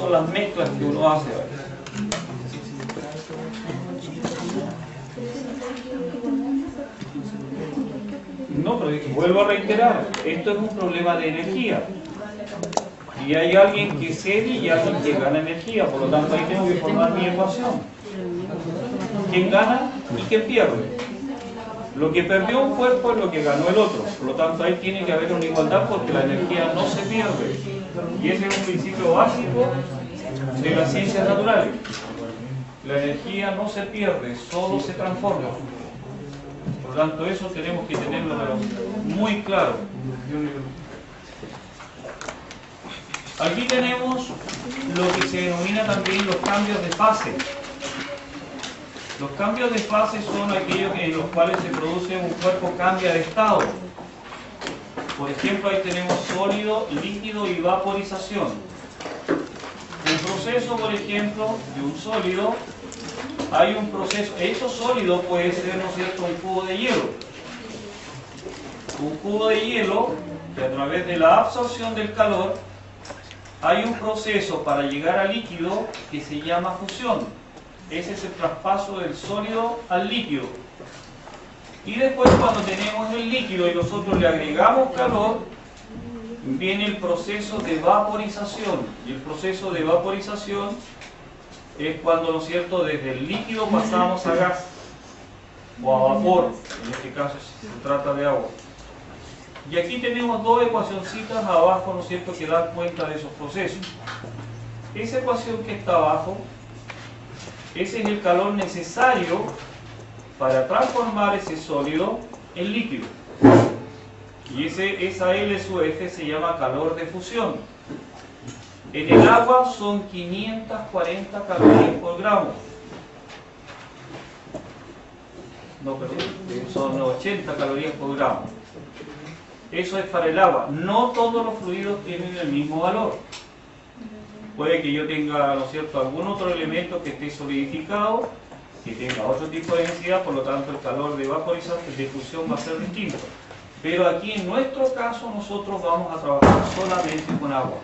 son las mezclas que uno hace. No, pero vuelvo a reiterar, esto es un problema de energía. Y hay alguien que cede y alguien que gana energía, por lo tanto ahí tengo que formar mi ecuación. ¿Quién gana y quién pierde? Lo que perdió un cuerpo es lo que ganó el otro, por lo tanto ahí tiene que haber una igualdad porque la energía no se pierde. Y ese es un principio básico de las ciencias naturales. La energía no se pierde, solo se transforma. Por lo tanto eso tenemos que tenerlo muy claro. Aquí tenemos lo que se denomina también los cambios de fase. Los cambios de fase son aquellos en los cuales se produce un cuerpo cambia de estado. Por ejemplo, ahí tenemos sólido, líquido y vaporización. El proceso, por ejemplo, de un sólido, hay un proceso, eso sólido puede ser, ¿no es cierto?, un cubo de hielo. Un cubo de hielo que a través de la absorción del calor hay un proceso para llegar al líquido que se llama fusión. Ese es el traspaso del sólido al líquido. Y después cuando tenemos el líquido y nosotros le agregamos calor, viene el proceso de vaporización. Y el proceso de vaporización es cuando, ¿no es cierto?, desde el líquido pasamos a gas o a vapor, en este caso se trata de agua. Y aquí tenemos dos ecuacioncitas abajo, ¿no es cierto?, que dan cuenta de esos procesos. Esa ecuación que está abajo, ese es el calor necesario para transformar ese sólido en líquido. Y esa L sub F se llama calor de fusión. En el agua son 540 calorías por gramo. No, perdón, son 80 calorías por gramo. Eso es para el agua. No todos los fluidos tienen el mismo valor. Puede que yo tenga, ¿no es cierto?, algún otro elemento que esté solidificado, que tenga otro tipo de densidad, por lo tanto el calor de vaporización, de fusión va a ser distinto. Pero aquí en nuestro caso nosotros vamos a trabajar solamente con agua.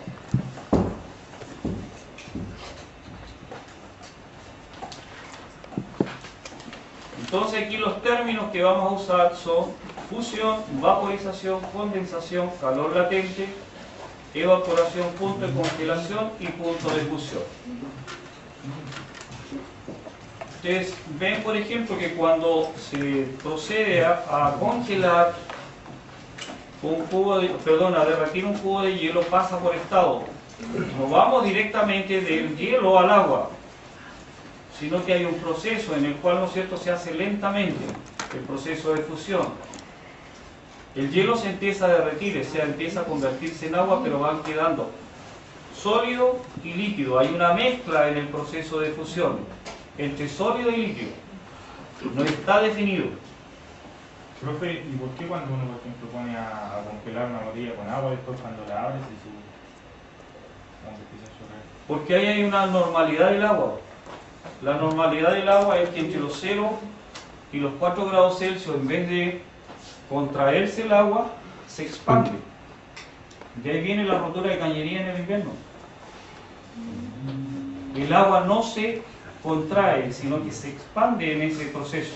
Entonces aquí los términos que vamos a usar son fusión, vaporización, condensación, calor latente, evaporación, punto de congelación y punto de fusión. Ustedes ven, por ejemplo, que cuando se procede a congelar un cubo de, a derretir un cubo de hielo, pasa por estado. No vamos directamente del hielo al agua, sino que hay un proceso en el cual, ¿no es cierto?, se hace lentamente el proceso de fusión. El hielo se empieza a derretir, o sea, empieza a convertirse en agua, pero van quedando sólido y líquido. Hay una mezcla en el proceso de fusión entre sólido y líquido. No está definido. Profe, ¿y por qué cuando uno, por ejemplo, pone a congelar una botella con agua, después cuando la abres se sube? Porque ahí hay una normalidad del agua. La normalidad del agua es que entre los 0 y los 4 grados Celsius, en vez de contraerse el agua, se expande. De ahí viene la rotura de cañería en el invierno. El agua no se contrae, sino que se expande en ese proceso.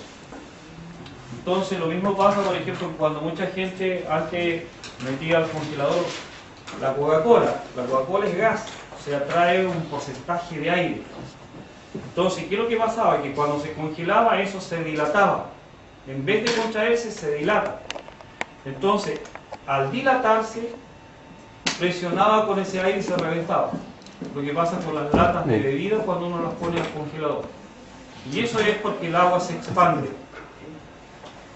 Entonces lo mismo pasa, por ejemplo, cuando mucha gente antes metía al congelador la Coca-Cola. La Coca-Cola es gas, o sea, trae un porcentaje de aire. Entonces, ¿qué es lo que pasaba? Que cuando se congelaba eso se dilataba. En vez de contraerse, se dilata. Entonces, al dilatarse, presionaba con ese aire y se reventaba. Lo que pasa con las latas de bebida cuando uno las pone al congelador. Y eso es porque el agua se expande.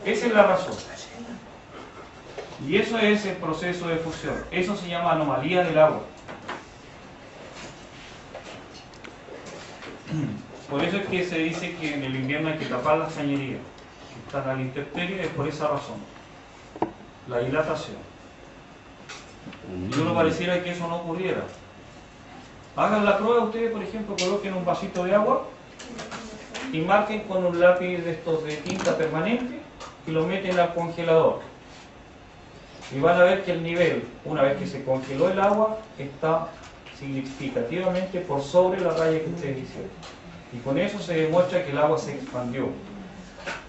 Esa es la razón. Y eso es el proceso de fusión. Eso se llama anomalía del agua. Por eso es que se dice que en el invierno hay que tapar las cañerías, que están a la intemperie, es por esa razón. La dilatación. Y uno pareciera que eso no ocurriera. Hagan la prueba ustedes, por ejemplo, coloquen un vasito de agua y marquen con un lápiz de estos de tinta permanente y lo meten al congelador. Y van a ver que el nivel, una vez que se congeló el agua, está significativamente por sobre la raya que ustedes hicieron. Y con eso se demuestra que el agua se expandió.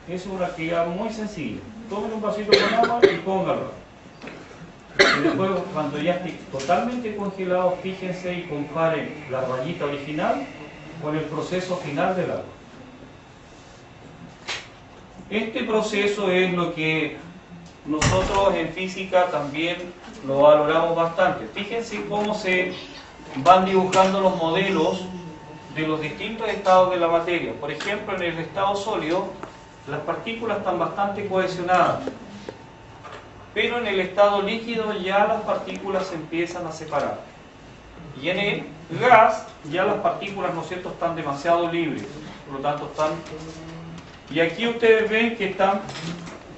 Es una actividad muy sencilla. Tomen un vasito con agua y póngalo. Y después, cuando ya esté totalmente congelado, fíjense y comparen la rayita original con el proceso final del agua. Este proceso es lo que nosotros en física también lo valoramos bastante. Fíjense cómo se van dibujando los modelos de los distintos estados de la materia. Por ejemplo, en el estado sólido, las partículas están bastante cohesionadas. Pero en el estado líquido ya las partículas se empiezan a separar. Y en el gas ya las partículas, ¿no es cierto?, están demasiado libres. Por lo tanto están... Y aquí ustedes ven que están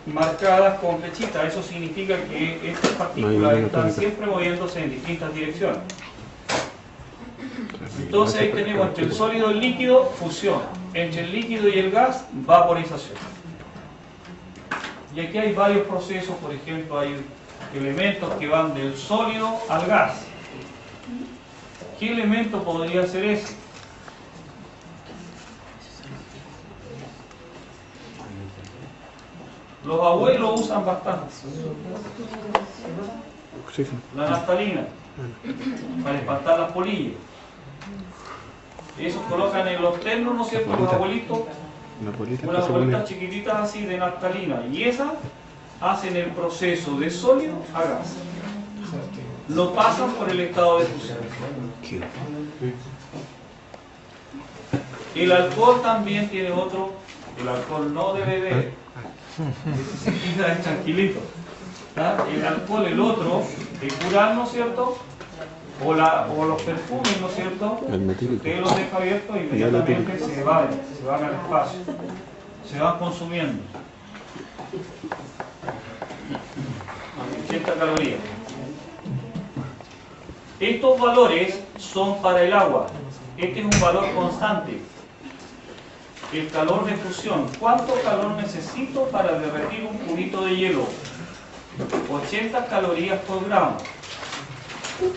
marcadas con flechitas. Eso significa que estas partículas están siempre moviéndose en distintas direcciones. Entonces ahí tenemos entre el sólido y el líquido, fusión. Entre el líquido y el gas, vaporización. Y aquí hay varios procesos, por ejemplo, hay elementos que van del sólido al gas. ¿Qué elemento podría ser ese? Los abuelos usan bastante la naftalina para espantar las polillas. Eso colocan en los ternos, ¿no es cierto?, los abuelitos, unas bolitas chiquititas así de naftalina, y esas hacen el proceso de sólido a gas. Lo pasan por el estado de fusión. El alcohol también tiene otro, el alcohol no de beber, es tranquilito. El alcohol, el otro, el curar, ¿no es cierto?, o los perfumes, ¿no es cierto?, usted los deja abiertos y inmediatamente se van al espacio, se van consumiendo. 80 calorías. Estos valores son para el agua. Este es un valor constante. El calor de fusión. ¿Cuánto calor necesito para derretir un cubito de hielo? 80 calorías por gramo.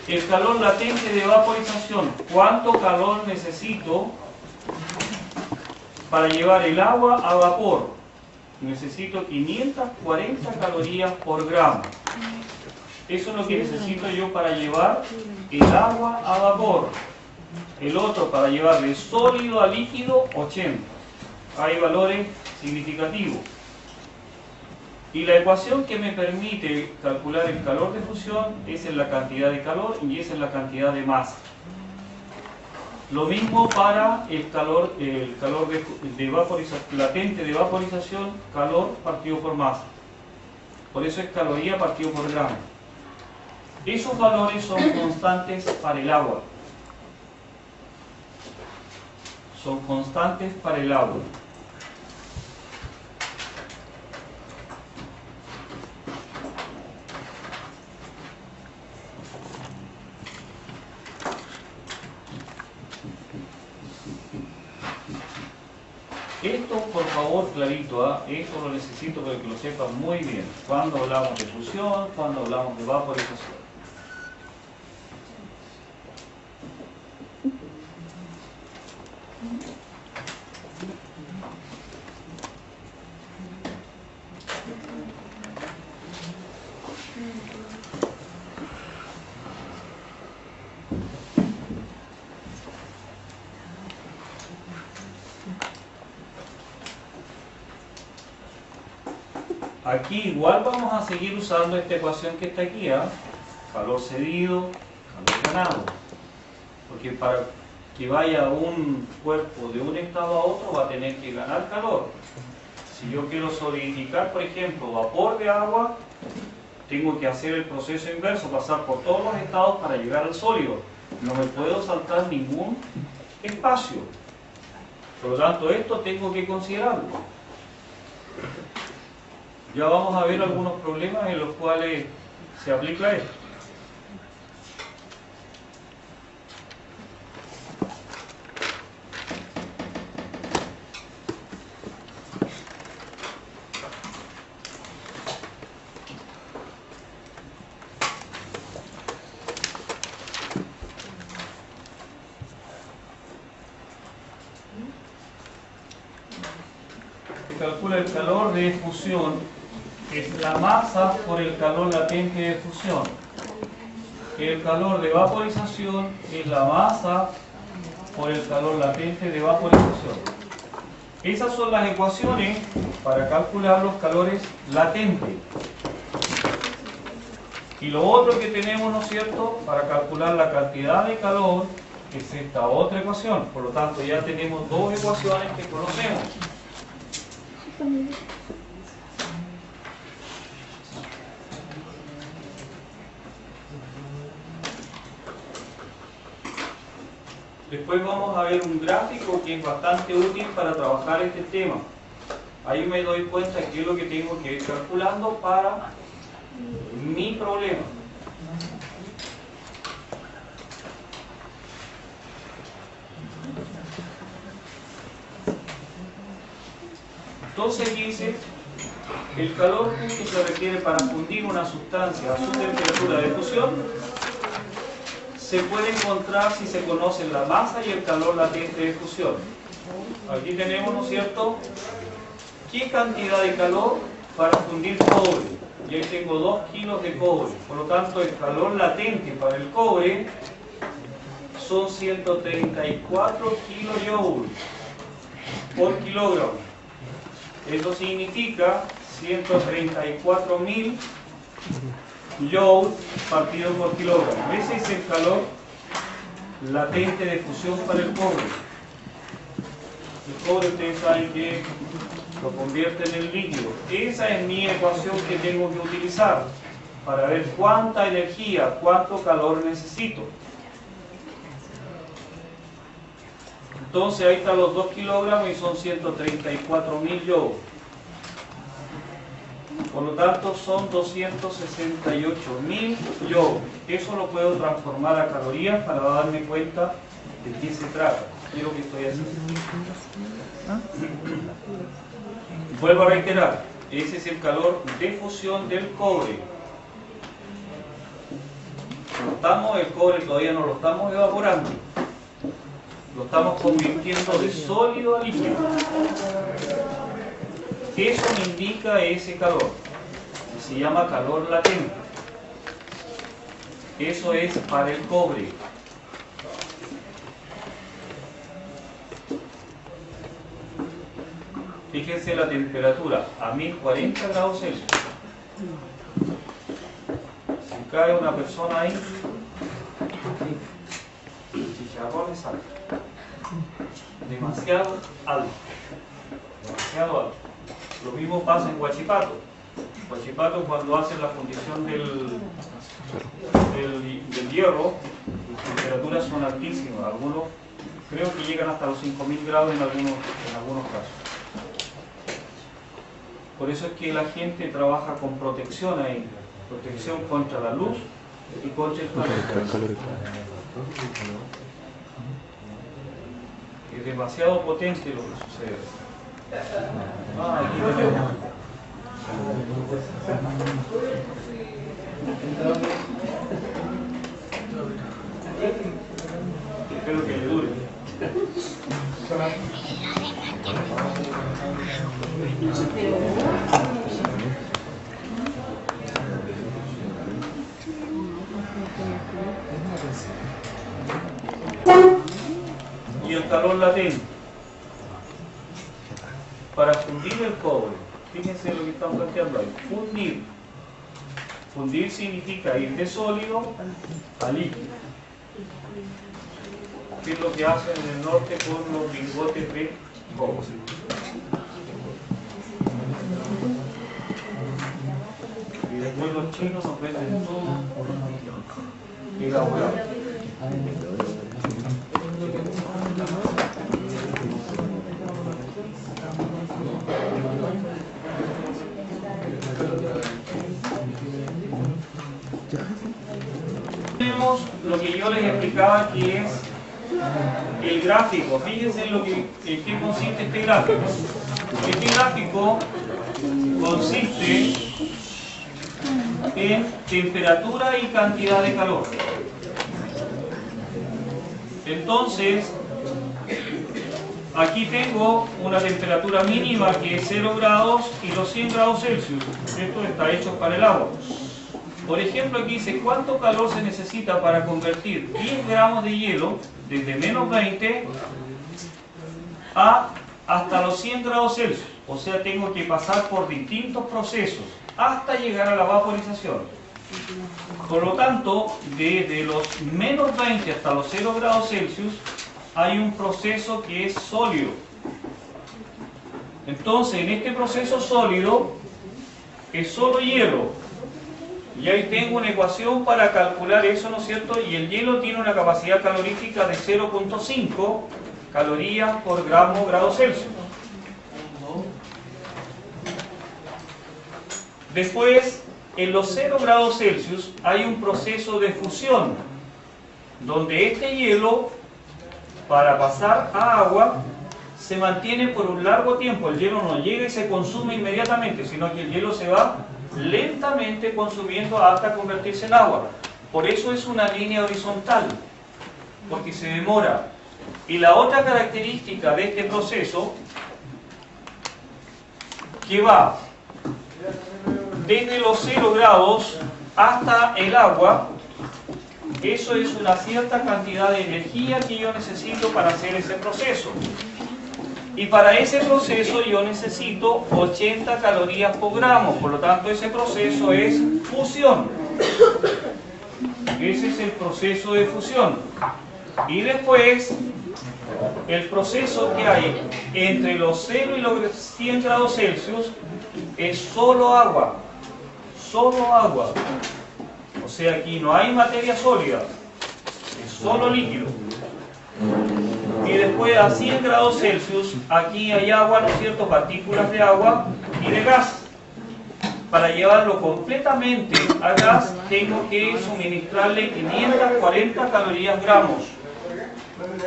El calor latente de vaporización. ¿Cuánto calor necesito para llevar el agua a vapor? Necesito 540 calorías por gramo. Eso es lo que necesito yo para llevar el agua a vapor. El otro, para llevar de sólido a líquido, 80. Hay valores significativos. Y la ecuación que me permite calcular el calor de fusión es en la cantidad de calor y es en la cantidad de masa. Lo mismo para el calor de vaporización, latente de vaporización, calor partido por masa. Por eso es caloría partido por gramo. Esos valores son constantes para el agua. Son constantes para el agua. Esto, por favor, clarito, esto lo necesito para que lo sepan muy bien. Cuando hablamos de fusión, cuando hablamos de vaporización. Aquí igual vamos a seguir usando esta ecuación que está aquí, calor cedido, calor ganado. Porque para que vaya un cuerpo de un estado a otro va a tener que ganar calor. Si yo quiero solidificar, por ejemplo, vapor de agua, tengo que hacer el proceso inverso, pasar por todos los estados para llegar al sólido. No me puedo saltar ningún espacio. Por lo tanto, esto tengo que considerarlo. Ya vamos a ver algunos problemas en los cuales se aplica esto. calcula el calor de fusión es la masa por el calor latente de fusión. El calor de vaporización es la masa por el calor latente de vaporización. Esas son las ecuaciones para calcular los calores latentes. Y lo otro que tenemos, ¿no es cierto?, para calcular la cantidad de calor es esta otra ecuación. Por lo tanto, ya tenemos dos ecuaciones que conocemos. Después vamos a ver un gráfico que es bastante útil para trabajar este tema. Ahí me doy cuenta de qué es lo que tengo que ir calculando para mi problema. Entonces dice, el calor que se requiere para fundir una sustancia a su temperatura de fusión se puede encontrar si se conocen la masa y el calor latente de fusión. Aquí tenemos, ¿no es cierto?, qué cantidad de calor para fundir cobre. Y ahí tengo 2 kilos de cobre. Por lo tanto, el calor latente para el cobre son 134 kilojoules por kilogramo. Eso significa 134.000 joules partido por kilogramo. Ese es el calor latente de fusión para el cobre. El cobre, ustedes saben que lo convierte en el líquido. Esa es mi ecuación que tengo que utilizar para ver cuánta energía, cuánto calor necesito. Entonces ahí están los 2 kilogramos y son 134.000 joules. Por lo tanto son 268.000 joules. Eso lo puedo transformar a calorías para darme cuenta de qué se trata. ¿Qué es lo que estoy haciendo? Vuelvo a reiterar, ese es el calor de fusión del cobre. El cobre todavía no lo estamos evaporando. Lo estamos convirtiendo de sólido a líquido. Eso me indica ese calor. Se llama calor latente. Eso es para el cobre. Fíjense la temperatura a 1040 grados Celsius. Si cae una persona ahí, chicharrones salen. Demasiado alto. Demasiado alto. Lo mismo pasa en Huachipato. Huachipato, cuando hacen la fundición del hierro, las temperaturas son altísimas. Algunos creo que llegan hasta los 5000 grados en algunos casos. Por eso es que la gente trabaja con protección ahí. Protección contra la luz y contra el calor. Es demasiado potente lo que sucede. Aquí tenemos. Espero que le dure. Y el calor latente. Para fundir el cobre, fíjense lo que estamos planteando ahí. Fundir. Fundir significa ir de sólido a líquido. ¿Qué es lo que hacen en el norte con los lingotes de cobre? Y después los chinos nos venden todo elaborado. Tenemos lo que yo les explicaba, que es el gráfico. Fíjense en qué consiste este gráfico. Este gráfico consiste en temperatura y cantidad de calor. Entonces, aquí tengo una temperatura mínima que es 0 grados y los 100 grados Celsius. Esto está hecho para el agua. Por ejemplo, aquí dice cuánto calor se necesita para convertir 10 gramos de hielo desde menos 20 hasta los 100 grados Celsius. O sea, tengo que pasar por distintos procesos hasta llegar a la vaporización. Por lo tanto, desde los menos 20 hasta los 0 grados Celsius hay un proceso que es sólido. Entonces, en este proceso sólido es solo hielo. Y ahí tengo una ecuación para calcular eso, ¿no es cierto? Y el hielo tiene una capacidad calorífica de 0.5 calorías por grado Celsius. Después, en los 0 grados Celsius hay un proceso de fusión, donde este hielo, para pasar a agua, se mantiene por un largo tiempo. El hielo no llega y se consume inmediatamente, sino que el hielo se va lentamente consumiendo hasta convertirse en agua. Por eso es una línea horizontal, porque se demora. Y la otra característica de este proceso, que va desde los 0 grados hasta el agua, eso es una cierta cantidad de energía que yo necesito para hacer ese proceso. Y para ese proceso yo necesito 80 calorías por gramo. Por lo tanto, ese proceso es fusión. Ese es el proceso de fusión. Y después, el proceso que hay entre los 0 y los 100 grados Celsius es solo agua. Solo agua. O sea, aquí no hay materia sólida. Es solo líquido. Y después a 100 grados Celsius, aquí hay agua, ¿no es cierto?, partículas de agua y de gas. Para llevarlo completamente a gas, tengo que suministrarle 540 calorías gramos.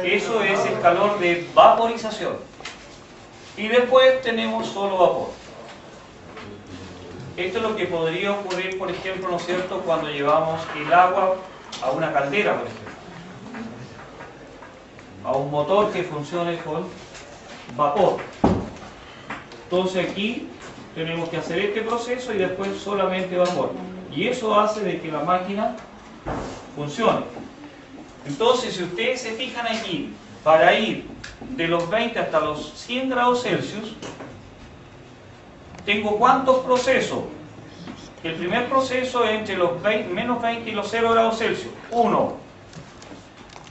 Eso es el calor de vaporización. Y después tenemos solo vapor. Esto es lo que podría ocurrir, por ejemplo, ¿no es cierto?, cuando llevamos el agua a una caldera, por ejemplo, a un motor que funcione con vapor. Entonces aquí tenemos que hacer este proceso y después solamente vapor. Y eso hace de que la máquina funcione. Entonces, si ustedes se fijan aquí, para ir de los 20 hasta los 100 grados Celsius, tengo ¿cuántos procesos? El primer proceso es entre los menos 20 y los 0 grados Celsius. 1.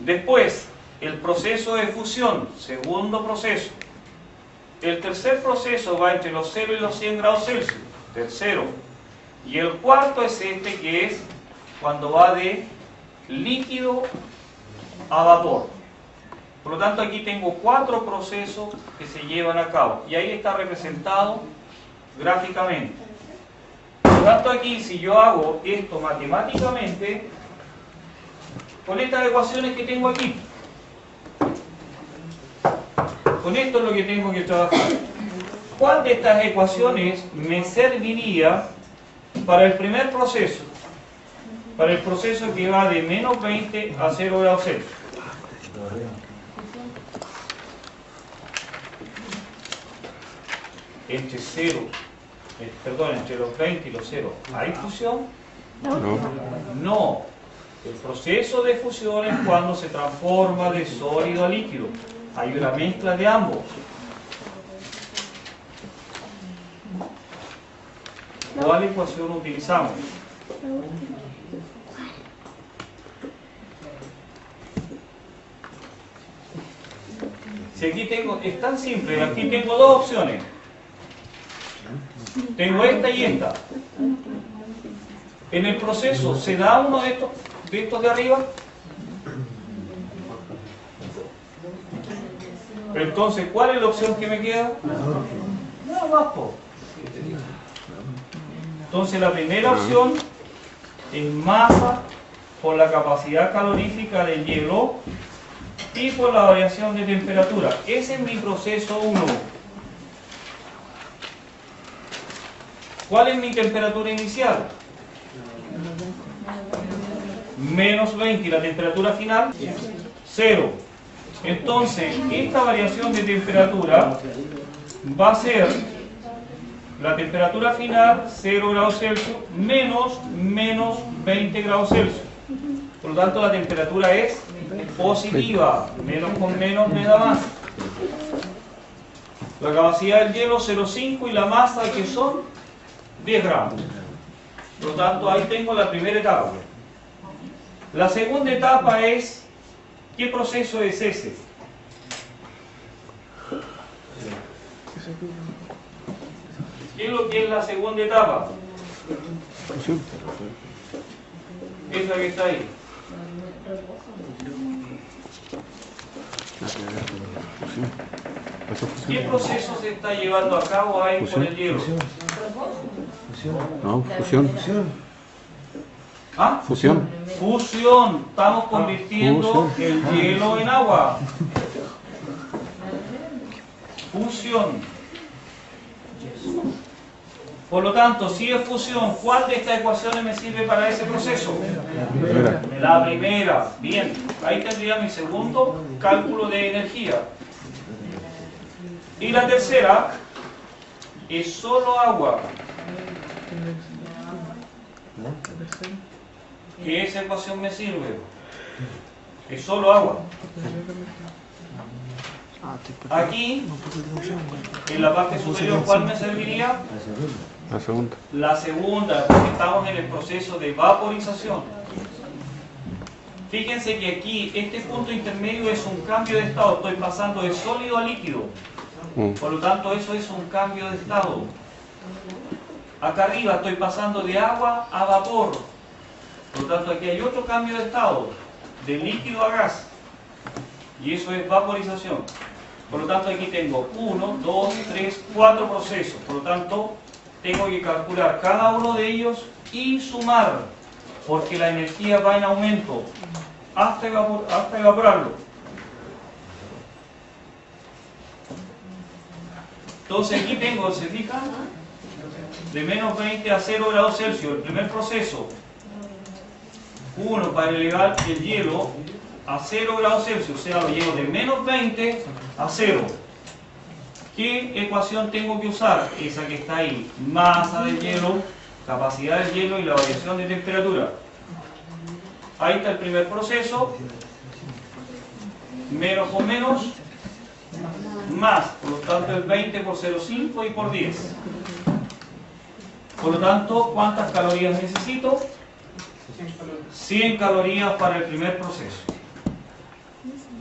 Después, el proceso de fusión, segundo proceso. El tercer proceso va entre los 0 y los 100 grados Celsius, tercero. Y el cuarto es este, que es cuando va de líquido a vapor. Por lo tanto, aquí tengo 4 procesos que se llevan a cabo. Y ahí está representado gráficamente. Por lo tanto, aquí, si yo hago esto matemáticamente, con estas ecuaciones que tengo aquí, con esto es lo que tengo que trabajar. ¿Cuál de estas ecuaciones me serviría para el primer proceso? Para el proceso que va de menos 20 a 0 grados Celsius. Entre los 20 y los 0, ¿hay fusión? No. El proceso de fusión es cuando se transforma de sólido a líquido. Hay una mezcla de ambos. ¿Cuál ecuación utilizamos? Si aquí tengo, es tan simple, aquí tengo dos opciones. Tengo esta y esta. En el proceso, ¿se da uno de estos de arriba? Entonces, ¿cuál es la opción que me queda? Nada más, po. Entonces, la primera opción es masa por la capacidad calorífica del hielo y por la variación de temperatura. Ese es mi proceso 1. ¿Cuál es mi temperatura inicial? Menos 20. ¿Y la temperatura final? 0. Entonces, esta variación de temperatura va a ser la temperatura final 0 grados Celsius menos 20 grados Celsius. Por lo tanto, la temperatura es positiva. Menos con menos me da más. La capacidad del hielo 0,5 y la masa que son 10 gramos. Por lo tanto, ahí tengo la primera etapa. La segunda etapa es, ¿qué proceso es ese? ¿Qué es lo que es la segunda etapa? Esa que está ahí. ¿Qué proceso se está llevando a cabo ahí con el hielo? No, fusión. ¿Ah? Fusión. Fusión. Estamos convirtiendo el hielo en agua. Fusión. Por lo tanto, si es fusión, ¿cuál de estas ecuaciones me sirve para ese proceso? La primera. Bien, ahí tendría mi segundo cálculo de energía. Y la tercera es solo agua. ¿Qué esa ecuación me sirve? Es solo agua. Aquí, en la parte superior, ¿cuál me serviría? La segunda. La segunda, porque estamos en el proceso de vaporización. Fíjense que aquí, este punto intermedio es un cambio de estado. Estoy pasando de sólido a líquido. Por lo tanto, eso es un cambio de estado. Acá arriba estoy pasando de agua a vapor. Por lo tanto, aquí hay otro cambio de estado, de líquido a gas. Y eso es vaporización. Por lo tanto, aquí tengo 1, 2, 3, 4 procesos. Por lo tanto, tengo que calcular cada uno de ellos y sumar, porque la energía va en aumento hasta evaporarlo. Entonces aquí tengo, ¿se fijan? De menos 20 a 0 grados Celsius, el primer proceso. 1 para elevar el hielo a 0 grados Celsius, o sea, lo llevo de menos 20 a 0. ¿Qué ecuación tengo que usar? Esa que está ahí. Masa del hielo, capacidad del hielo y la variación de temperatura. Ahí está el primer proceso. Menos con menos, más. Por lo tanto, es 20 por 0,5 y por 10. Por lo tanto, ¿cuántas calorías necesito? 100 calorías para el primer proceso.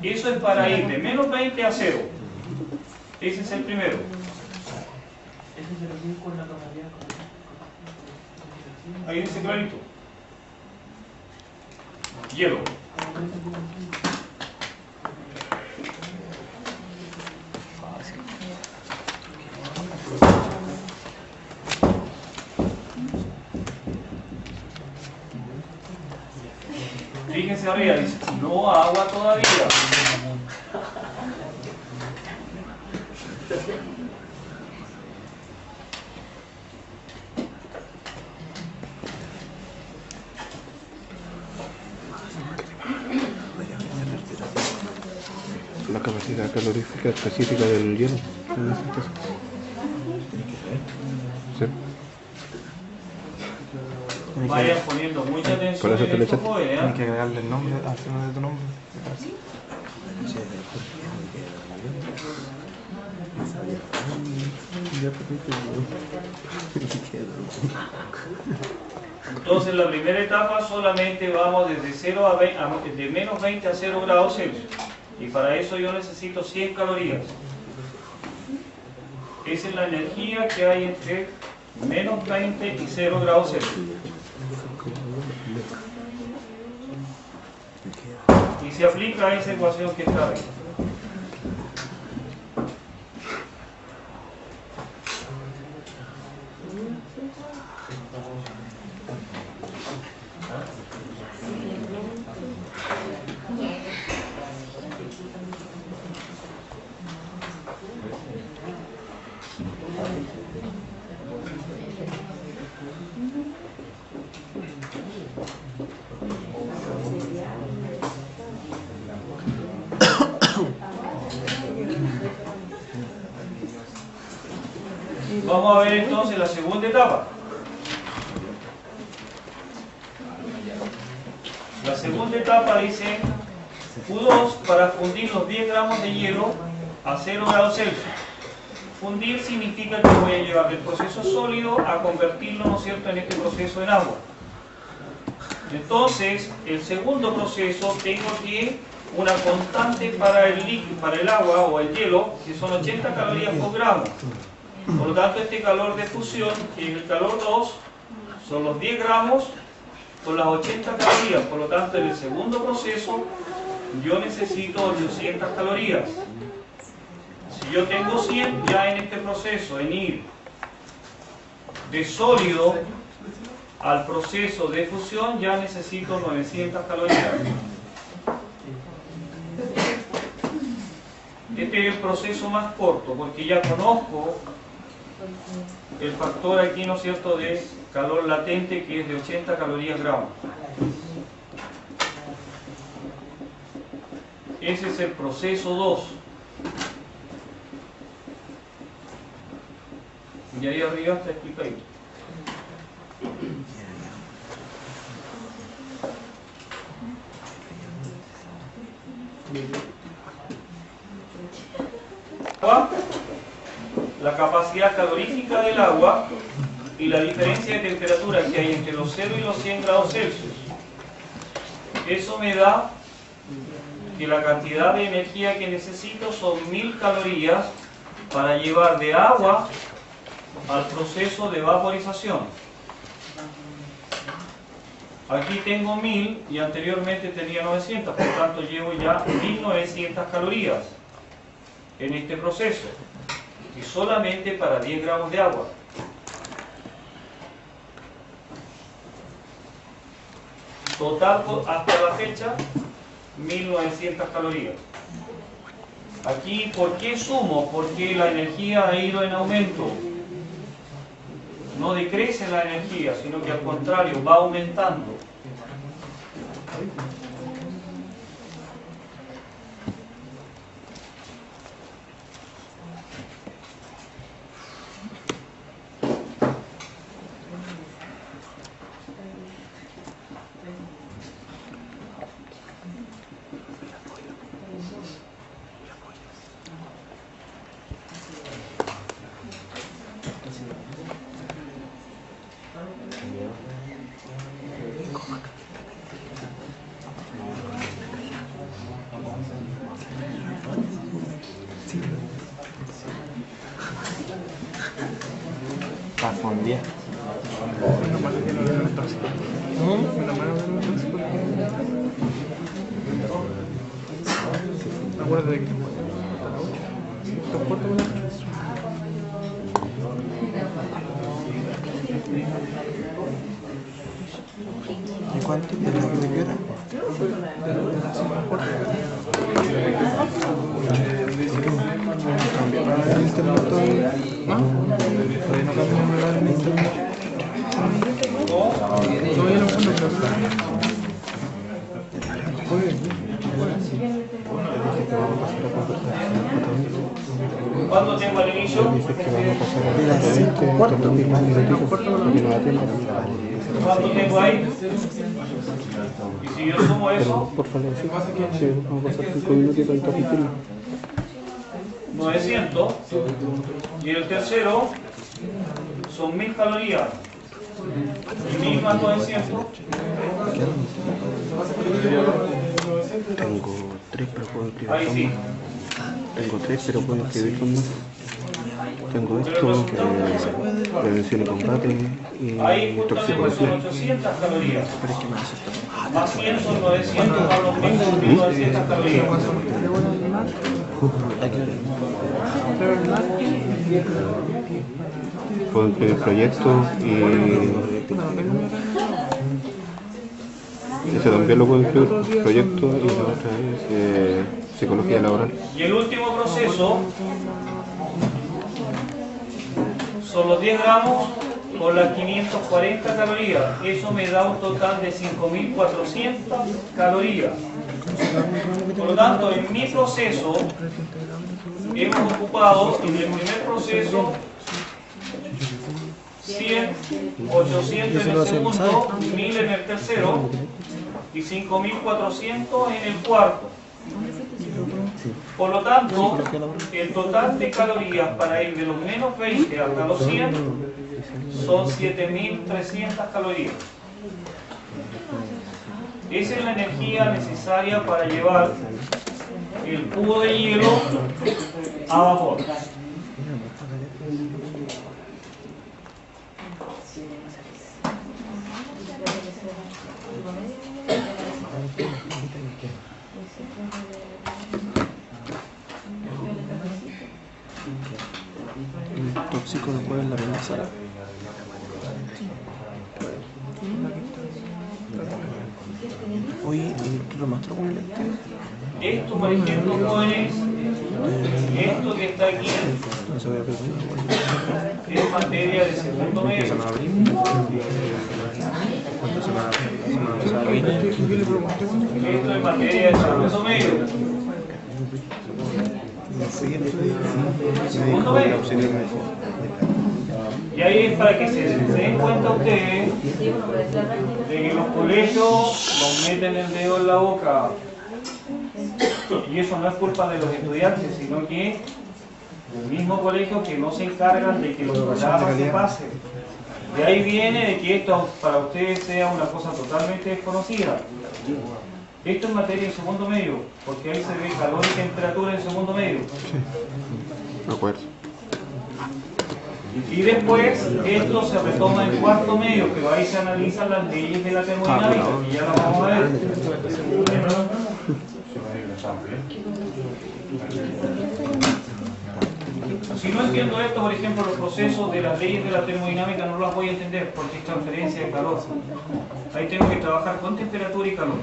Eso es para ir de menos 20 a 0. Ese es el primero. Ahí dice clarito. Hielo. Fíjense arriba, dice, no agua todavía. La capacidad calorífica específica del hielo. Sí. Vayan poniendo mucha atención Por eso te en le estos echaste. jóvenes, Tienes que agregarle el nombre al final de tu nombre. Entonces, la primera etapa solamente vamos desde 0 a 20, de menos 20 a 0 grados Celsius. Y para eso yo necesito 100 calorías. Esa es la energía que hay entre menos 20 y 0 grados Celsius. Y se aplica a esa ecuación que está ahí. Vamos a ver entonces la segunda etapa. La segunda etapa dice Q2 para fundir los 10 gramos de hielo a 0 grados Celsius. Fundir significa que voy a llevar del proceso sólido a convertirlo, ¿no es cierto?, en este proceso en agua. Entonces, el segundo proceso tengo que una constante para el líquido, para el agua o el hielo, que son 80 calorías por gramo. Por lo tanto, este calor de fusión, que es el calor 2, son los 10 gramos con las 80 calorías. Por lo tanto, en el segundo proceso, yo necesito 800 calorías. Si yo tengo 100, ya en este proceso, en ir de sólido al proceso de fusión, ya necesito 900 calorías. Este es el proceso más corto, porque ya conozco el factor aquí, ¿no es cierto?, de calor latente, que es de 80 calorías gramos. Ese es el proceso 2. Y ahí arriba está explicado. La capacidad calorífica del agua y la diferencia de temperatura que hay entre los 0 y los 100 grados Celsius. Eso me da que la cantidad de energía que necesito son 1000 calorías para llevar de agua al proceso de vaporización. Aquí tengo 1000 y anteriormente tenía 900, por tanto llevo ya 1900 calorías en este proceso, y solamente para 10 gramos de agua. Total hasta la fecha 1900 calorías. Aquí, ¿por qué sumo? Porque la energía ha ido en aumento. No decrece la energía, sino que al contrario va aumentando. Para fondear. Acuérdate que ¿y cuánto? ¿De la que te queda? ¿Cuánto tiempo al inicio? ¿Cuánto tiempo hay? Y si yo sumo eso, Por favor, sí, vamos a pasar 5 minutos para repetirlo. 900, y el tercero son 1000 calorías. Y 1000 más 900. Tengo 3, pero puedo escribir Ahí con sí. más. Tengo 3, pero puedo escribir con más. Tengo esto, prevención y combate y Ahí justamente son toxicología. 800 calorías. Más 100 son 900, más los 1000 son 1900 calorías. Puedo escribir proyectos y ese también lo puedo escribir, proyecto, y la otra es psicología laboral. Y el último proceso son los 10 gramos con las 540 calorías. Eso me da un total de 5400 calorías. Por lo tanto, en mi proceso hemos ocupado en el primer proceso 100, 800 en el segundo, 1000 en el tercero y 5400 en el cuarto. Por lo tanto, el total de calorías para ir de los menos 20 hasta los 100 son 7300 calorías. Esa es la energía necesaria para llevar el cubo de hielo a vapor. El tóxico lo puede en la reversa. Oye, ¿y lo mostró con el lente? Esto, por ejemplo, jóvenes, esto que está aquí No se vaya a perder. es materia de segundo medio. Empiezan a abrir. Cuando se va a abrir. Esto es materia de segundo medio. Segundo medio. Y ahí es para que se den cuenta ustedes de que los colegios nos meten el dedo en la boca. Y eso no es culpa de los estudiantes, sino que el mismo colegio que no se encargan de que los programas se pasen. De ahí viene de que esto para ustedes sea una cosa totalmente desconocida. Esto es materia en segundo medio, porque ahí se ve calor y temperatura en segundo medio. De acuerdo. Y después esto se retoma en cuarto medio, pero ahí se analizan las leyes de la termodinámica, que ya las vamos a ver. Si no entiendo esto, por ejemplo, los procesos de las leyes de la termodinámica no las voy a entender porque es transferencia de calor. Ahí tengo que trabajar con temperatura y calor.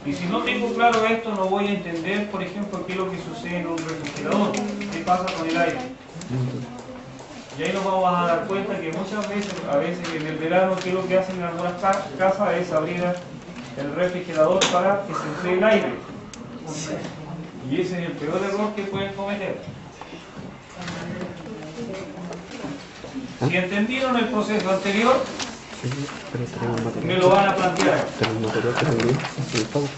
Y si no tengo claro esto, no voy a entender, por ejemplo, qué es lo que sucede en un refrigerador, qué pasa con el aire. Y ahí nos vamos a dar cuenta que muchas veces, a veces en el verano, qué es lo que hacen en algunas casas es abrir el refrigerador para que se enfríe el aire. Y ese es el peor error que pueden cometer. Si entendieron el proceso anterior, Sí, pero tenemos material. me lo van a plantear. Tenemos material que también. Sí, estamos.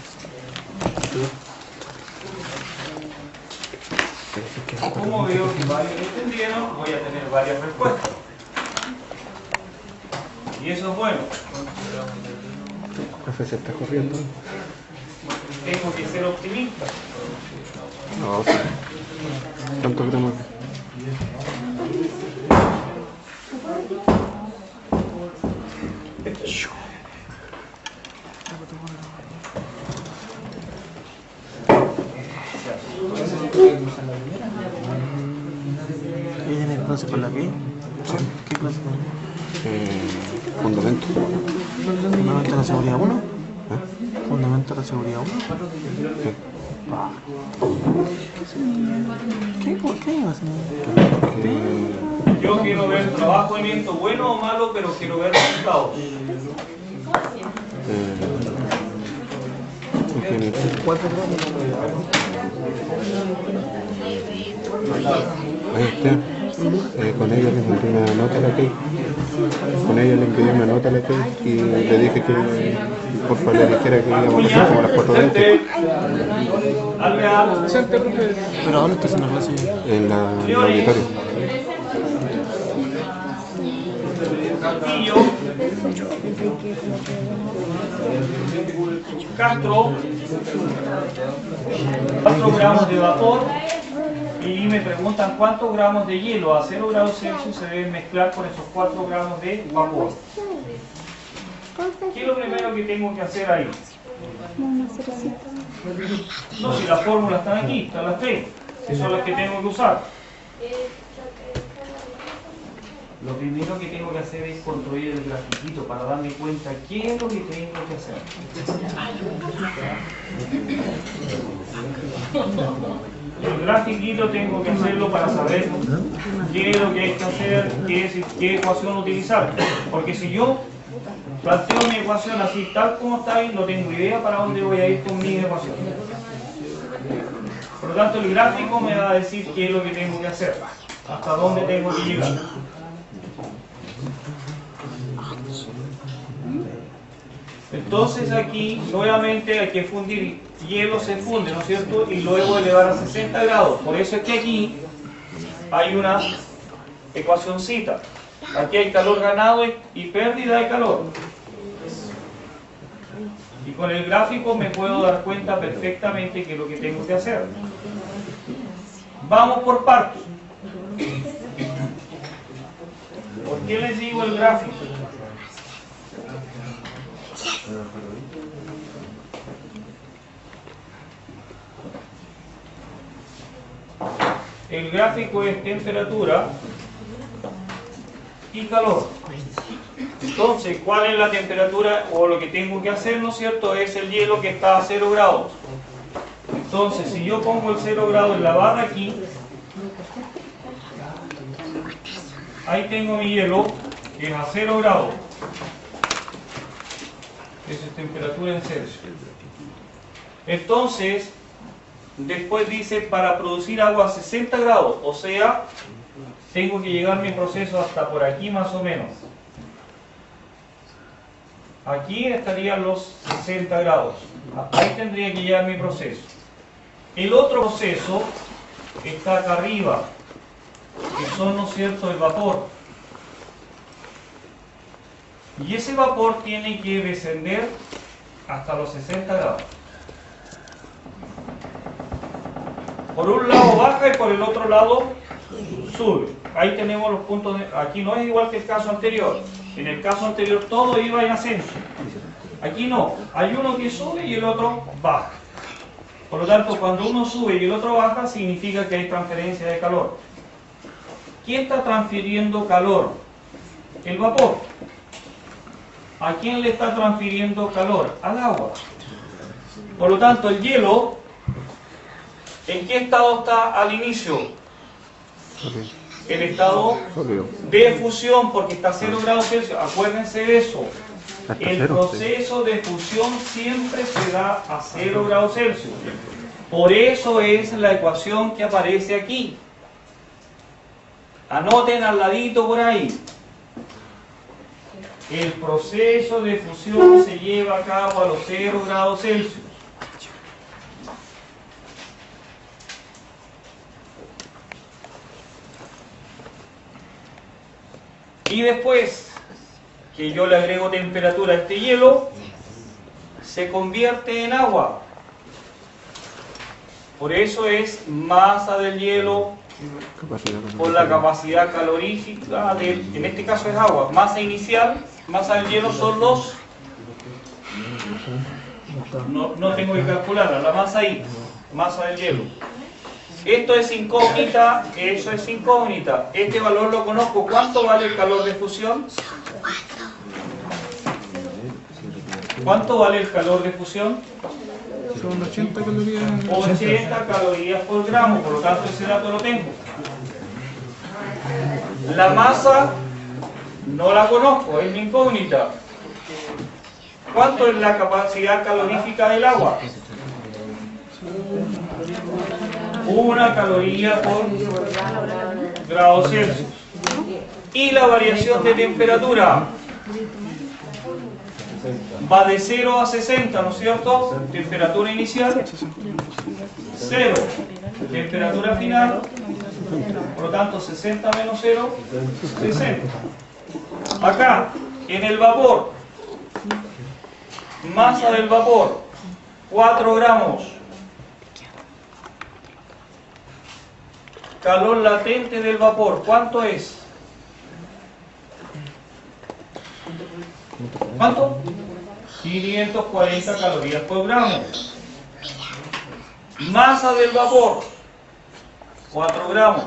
Como veo que varios entendieron, voy a tener varias respuestas. Y eso es bueno. El café se está corriendo. Tengo que ser optimista. No, ¿cuántos gramos? ¿Y tiene clase con la qué? ¿Qué clase con la Fundamento. ¿Fundamento de la seguridad 1? ¿Eh? ¿Fundamento de la seguridad 1? Sí. ¿Qué? ¿Por qué? Yo quiero ver trabajo en esto, bueno o malo, pero quiero ver resultados. ¿Cuántos gramos? Ahí está. Con ella le envié una nota a la Kate. Con ella le envié una nota a la Kate y le dije que por favor le dijera que íbamos a hacer como las 4:20 ¿Pero dónde está haciendo clase? en el auditorio. Castillo, Castro, 4 gramos de vapor. Y me preguntan cuántos gramos de hielo a 0 grados Celsius se deben mezclar con esos 4 gramos de vapor. ¿Qué es lo primero que tengo que hacer ahí? No, si las fórmulas están aquí, están las 3, que son las que tengo que usar. Lo primero que tengo que hacer es construir el grafiquito para darme cuenta qué es lo que tengo que hacer. El grafiquito tengo que hacerlo para saber qué es lo que hay que hacer, qué ecuación utilizar. Porque si yo planteo mi ecuación así tal como está ahí, no tengo idea para dónde voy a ir con mi ecuación. Por lo tanto, el gráfico me va a decir qué es lo que tengo que hacer. hasta dónde tengo que llegar. Entonces aquí nuevamente hay que fundir, hielo se funde, ¿no es cierto? Y luego elevar a 60 grados. Por eso es que aquí hay una ecuacioncita. Aquí hay calor ganado y pérdida de calor. Y con el gráfico me puedo dar cuenta perfectamente que es lo que tengo que hacer. Vamos por partes. ¿Por qué les digo el gráfico? El gráfico es temperatura y calor. Entonces, ¿cuál es la temperatura o lo que tengo que hacer, ¿no es cierto? Es el hielo que está a 0 grados. Entonces, si yo pongo el 0 grados en la barra aquí, ahí tengo mi hielo que es a 0 grados. Esa es temperatura en Celsius. Entonces, después dice para producir agua a 60 grados, o sea, tengo que llegar mi proceso hasta por aquí más o menos. Aquí estarían los 60 grados. Ahí tendría que llegar mi proceso. El otro proceso está acá arriba, que son, ¿no es cierto?, el vapor. Y ese vapor tiene que descender hasta los 60 grados. Por un lado baja y por el otro lado sube. Ahí tenemos los puntos. Aquí no es igual que el caso anterior. En el caso anterior todo iba en ascenso. Aquí no. Hay uno que sube y el otro baja. Por lo tanto, cuando uno sube y el otro baja, significa que hay transferencia de calor. ¿Quién está transfiriendo calor? El vapor. ¿A quién le está transfiriendo calor? Al agua. Por lo tanto, el hielo, ¿en qué estado está al inicio? El estado de fusión, porque está a 0 grados Celsius. Acuérdense de eso. El proceso de fusión siempre se da a 0 grados Celsius. Por eso es la ecuación que aparece aquí. Anoten al ladito por ahí. El proceso de fusión se lleva a cabo a los 0 grados Celsius. Y después que yo le agrego temperatura a este hielo, se convierte en agua. Por eso es masa del hielo por la capacidad calorífica en este caso es agua. Masa inicial, masa del hielo son los... No tengo que calcularla, la masa ahí, masa del hielo. Esto es incógnita, eso es incógnita. Este valor lo conozco. ¿Cuánto vale el calor de fusión? ¿Cuánto vale el calor de fusión? Son 80 calorías. 80 calorías por gramo, por lo tanto ese dato lo tengo. La masa no la conozco, es mi incógnita. ¿Cuánto es la capacidad calorífica del agua? 1 caloría por grado Celsius. Y la variación de temperatura va de 0 a 60, ¿no es cierto? Temperatura inicial, 0. Temperatura final, por lo tanto 60 menos 0, 60. Acá, en el vapor, masa del vapor, 4 gramos. Calor latente del vapor, ¿cuánto es? ¿Cuánto? 540 calorías por gramo. Masa del vapor, 4 gramos.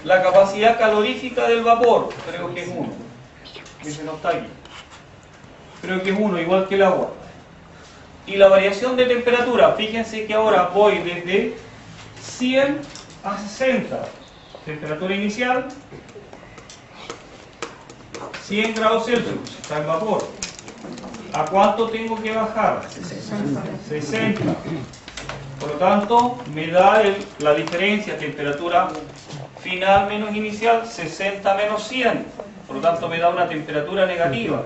La capacidad calorífica del vapor, creo que es 1. Ese no está aquí. Creo que es 1, igual que el agua. Y la variación de temperatura, fíjense que ahora voy desde 100 a 60. Temperatura inicial, 100 grados Celsius, está el vapor. ¿A cuánto tengo que bajar? 60. Por lo tanto, me da la diferencia temperatura final menos inicial, 60 menos 100. Por lo tanto, me da una temperatura negativa.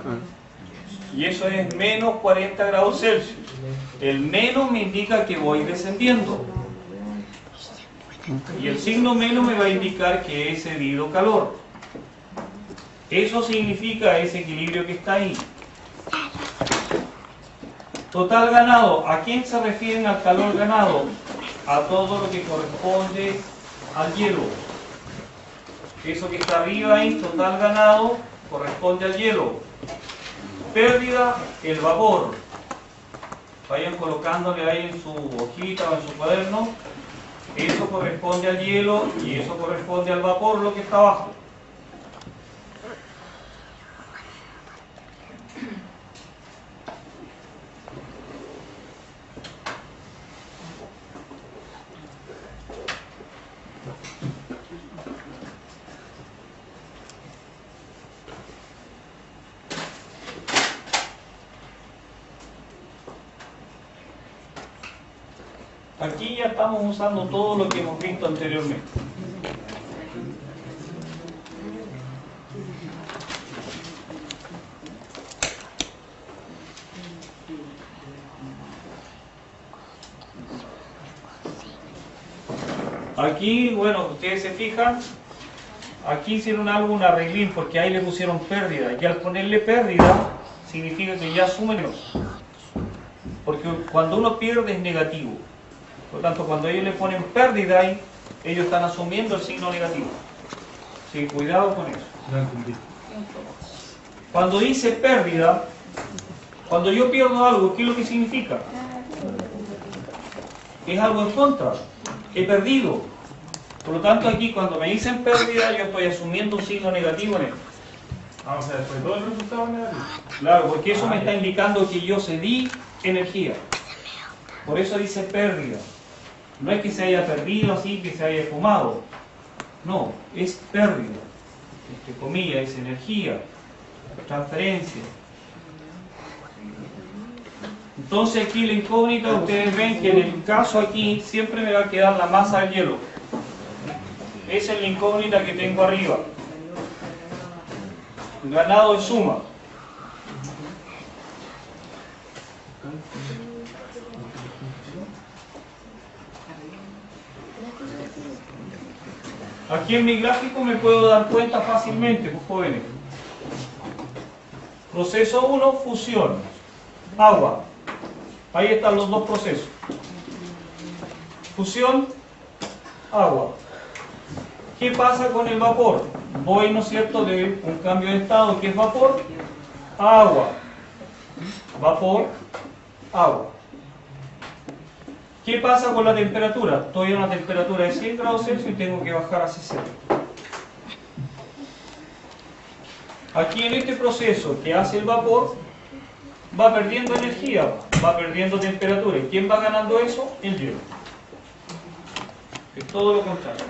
Y eso es menos 40 grados Celsius. El menos me indica que voy descendiendo. Y el signo menos me va a indicar que he cedido calor. Eso significa ese equilibrio que está ahí. Total ganado. ¿A quién se refieren al calor ganado? A todo lo que corresponde al hielo. Eso que está arriba ahí, total ganado, corresponde al hielo. Pérdida, el vapor. Vayan colocándole ahí en su hojita o en su cuaderno. Eso corresponde al hielo y eso corresponde al vapor, lo que está abajo. Aquí ya estamos usando todo lo que hemos visto anteriormente. Aquí, bueno, ustedes se fijan, aquí hicieron algo, un arreglín, porque ahí le pusieron pérdida. Y al ponerle pérdida, significa que ya sume menos. Porque cuando uno pierde es negativo. Por lo tanto, cuando ellos le ponen pérdida ahí, ellos están asumiendo el signo negativo. Sí, cuidado con eso. No entendí. Cuando dice pérdida, cuando yo pierdo algo, ¿qué es lo que significa? Es algo en contra. He perdido. Por lo tanto, aquí cuando me dicen pérdida, yo estoy asumiendo un signo negativo en esto. Ah, o sea, después todo el resultado negativo. Claro, porque eso me está indicando que yo cedí energía. Por eso dice pérdida. No es que se haya perdido así, que se haya fumado. No, es pérdida. Entre comillas, es energía, transferencia. Entonces aquí la incógnita, ustedes ven que en el caso aquí siempre me va a quedar la masa del hielo. Esa es la incógnita que tengo arriba. Ganado en suma. Aquí en mi gráfico me puedo dar cuenta fácilmente, pues jóvenes. Proceso 1, fusión. Agua. Ahí están los dos procesos. Fusión, agua. ¿Qué pasa con el vapor? Voy, ¿no es cierto?, de un cambio de estado, que es vapor, a agua. Vapor, agua. ¿Qué pasa con la temperatura? Estoy a una temperatura de 100 grados Celsius y tengo que bajar a 60. Aquí en este proceso que hace el vapor, va perdiendo energía, va perdiendo temperatura. ¿Y quién va ganando eso? El hielo. Es todo lo contrario.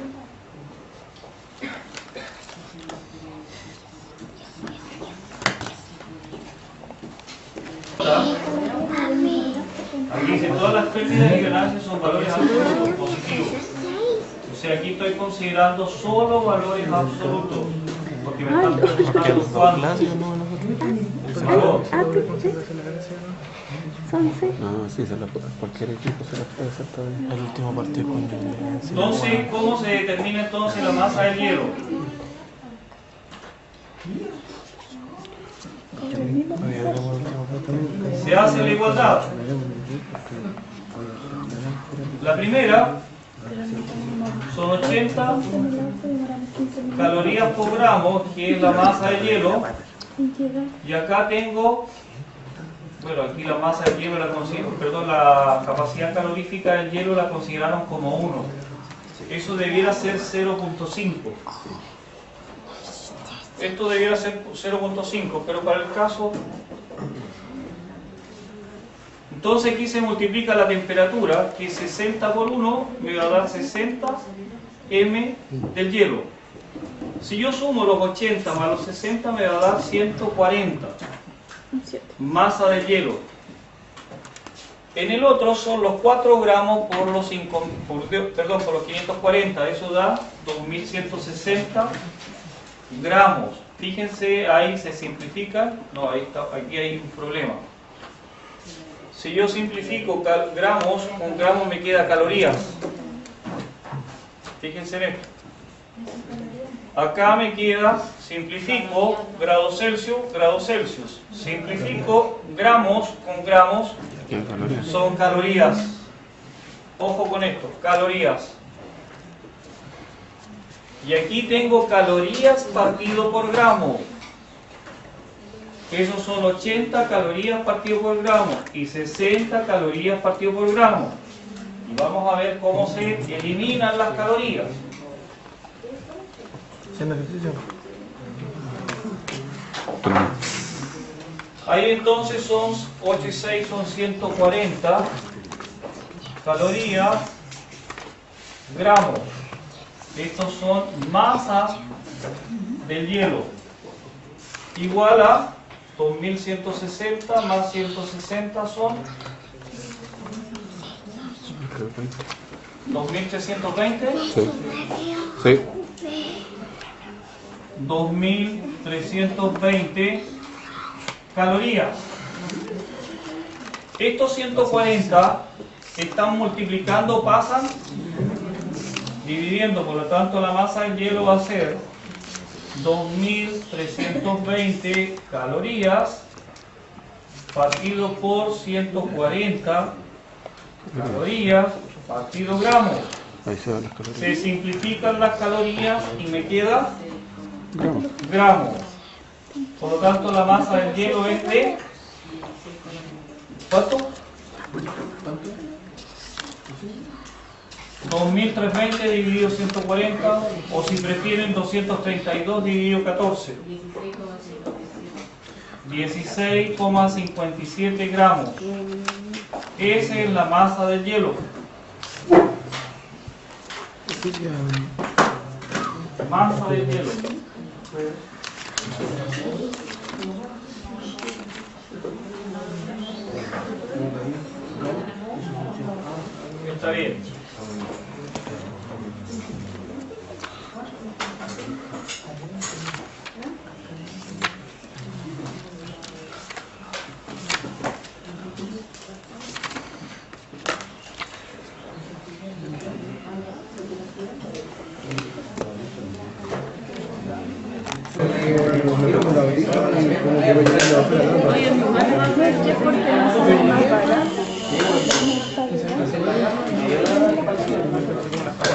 Aquí dice, todas las pérdidas y ganancias son valores absolutos positivos. O sea, aquí estoy considerando solo valores absolutos. Porque me están preguntando cuánto. No, sí, cualquier equipo se las puede hacer todavía. El último partido con Entonces, ¿cómo se determina entonces la masa del hielo? Se hace la igualdad. La primera son 80 calorías por gramo, que es la masa de hielo. Y acá tengo, bueno, aquí la masa del hielo la capacidad calorífica del hielo la consideraron como 1. Eso debiera ser 0.5. Esto debiera ser 0.5, pero para el caso... Entonces aquí se multiplica la temperatura, que 60 por 1 me va a dar 60 m del hielo. Si yo sumo los 80 más los 60 me va a dar 140 masa de hielo. En el otro son los 4 gramos por los 540, eso da 2160 gramos. Fíjense, ahí se simplifica, no, ahí está, aquí hay un problema. Si yo simplifico gramos, con gramos me queda calorías. Fíjense en esto. Acá me queda, simplifico, grados Celsius. Simplifico gramos con gramos, son calorías. Ojo con esto, calorías. Y aquí tengo calorías partido por gramo. Esos son 80 calorías partido por gramo y 60 calorías partido por gramo. Y vamos a ver cómo se eliminan las calorías. Ahí entonces son 8 y 6 son 140 calorías, gramos. Estos son masa del hielo. Igual a 2160 más 160 son 2320. Sí. 2320 calorías. Estos 140 están multiplicando, pasan dividiendo, por lo tanto la masa del hielo va a ser 2320 calorías partido por 140 calorías partido gramos. Ahí se van las calorías. Se simplifican las calorías y me queda gramos. Por lo tanto la masa del hielo es de ¿cuánto? 2320 dividido 140, o si prefieren 232 dividido 14. 16,57 gramos. Esa es la masa del hielo. Masa del hielo. Está bien.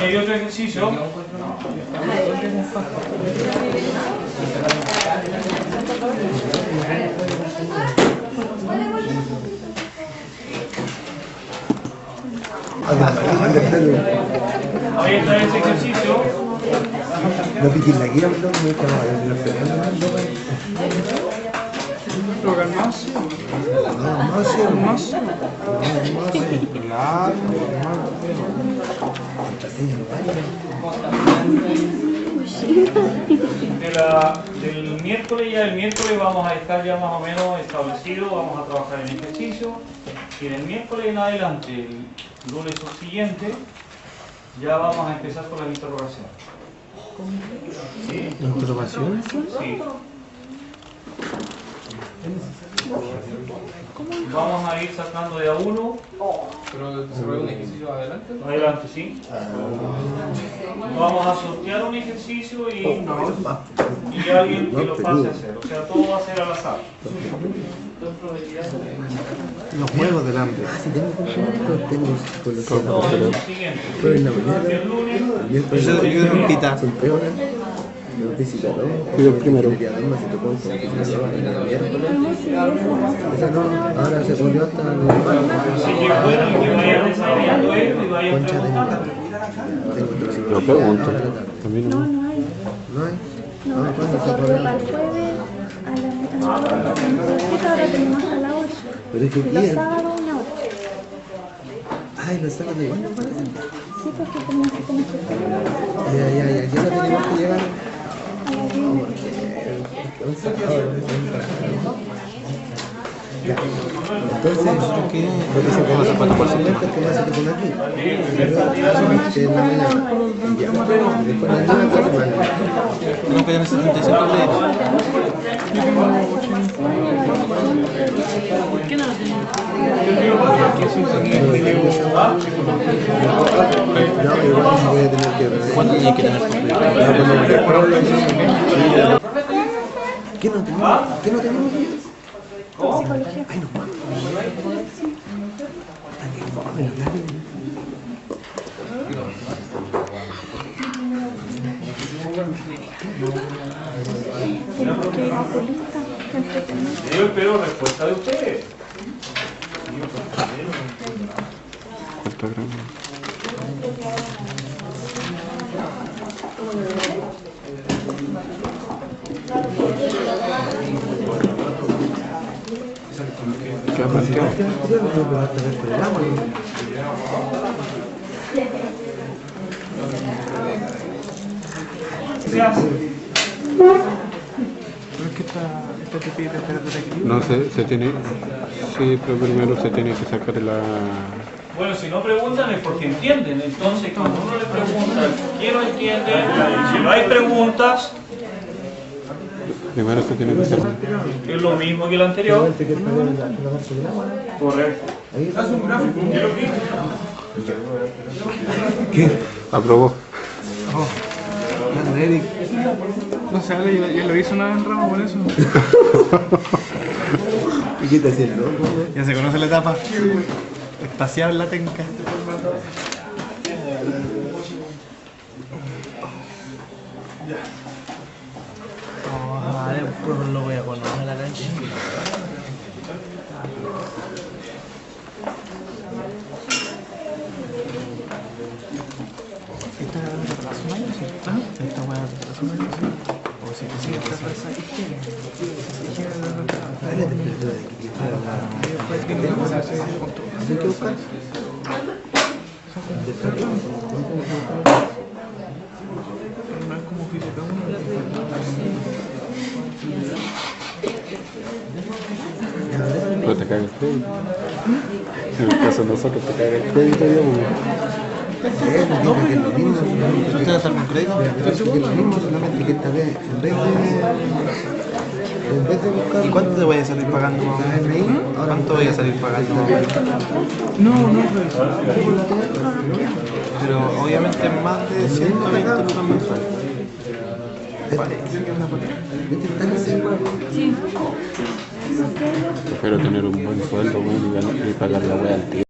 ¿Hay otro ejercicio? Ahí está ese ejercicio. No piques la guía, no Del miércoles, ya el miércoles vamos a estar ya más o menos establecido, vamos a trabajar en ejercicio, y del miércoles en adelante, el lunes siguiente, ya vamos a empezar con las interrogaciones. ¿Interrogación? Sí. Vamos a ir sacando de a uno. ¿Pero se puede un ejercicio adelante? Adelante, sí. Vamos a sortear un ejercicio y alguien que lo pase a hacer. O sea, todo va a ser al azar. Los juegos del hambre. Si tengo tengo No, es lo siguiente. en la mañana, El lunes, son peores. Los visitadores. Yo primero. Esa no, ahora se volvió hasta normal. así que bueno, y que vayan desarrollando esto y vayan preguntando. Lo pregunto. También no. No hay. ¿No hay? No, se corrió para el jueves a la ahora tenemos hasta la 8. Pero es que Y los bien. sábados una hora. Ay, los sábados igual no parecen. Sí, porque tenemos que tener que Ya, ¿qué hora tenemos que llegar? a las 10. Un sábado, Ya. Entonces, ¿qué? Lo que se conoce para el cemento es que me hace que con aquí. ¿Verdad? Que es la mañana. Ya. Después la noche, no quedan 75 créditos. ¿Por qué no lo tenemos? No, igual voy a tener que... ¿Cuánto tienes que tener? ¿Qué no tenemos? ¿Qué no tenemos? Psicología. Ay, no mames. Ay, qué fome, Tenemos que ir a oculista. Entretenido. Yo espero respuesta de ustedes. ¿Cuánto grande? ¿Qué ha planteado? ¿Qué hace? ¿No es que esta te pide temperatura equilibrio? No sé, se tiene... Sí, pero primero se tiene que sacar la... Bueno, si no preguntan es porque entienden. Entonces, cuando uno le pregunta, ¿quién no entiende? Si no hay preguntas, Primero se tiene que sacar... es lo mismo que el anterior. Correcto. ¿Qué? Aprobó. Grande, Eric. No sé, ya lo hizo una vez en ramo por eso. ¿Y qué te haciendo? Ya se conoce la etapa. Espacial la tenca. A ver, pues lo voy a poner a la cancha. ¿Esta es un año, sí? ¿Esta hueá es un año, sí? ¿O si te sigue esta plaza? Dale la temperatura de equilibrio. ¿Hay que buscar? No es como física 1. Pero te caga el crédito. En el caso de nosotros te caga el crédito, digamos. No, porque es lo mismo. ¿Tú te vas a dar un crédito? Es lo mismo, solamente que esta vez, en vez de buscar... ¿Y cuánto te voy a salir pagando? ¿Cuánto voy a salir pagando? No, pero obviamente más de 120 lucas mensuales. Sí. Prefiero tener un buen sueldo, bueno, y pagar la wea al tío.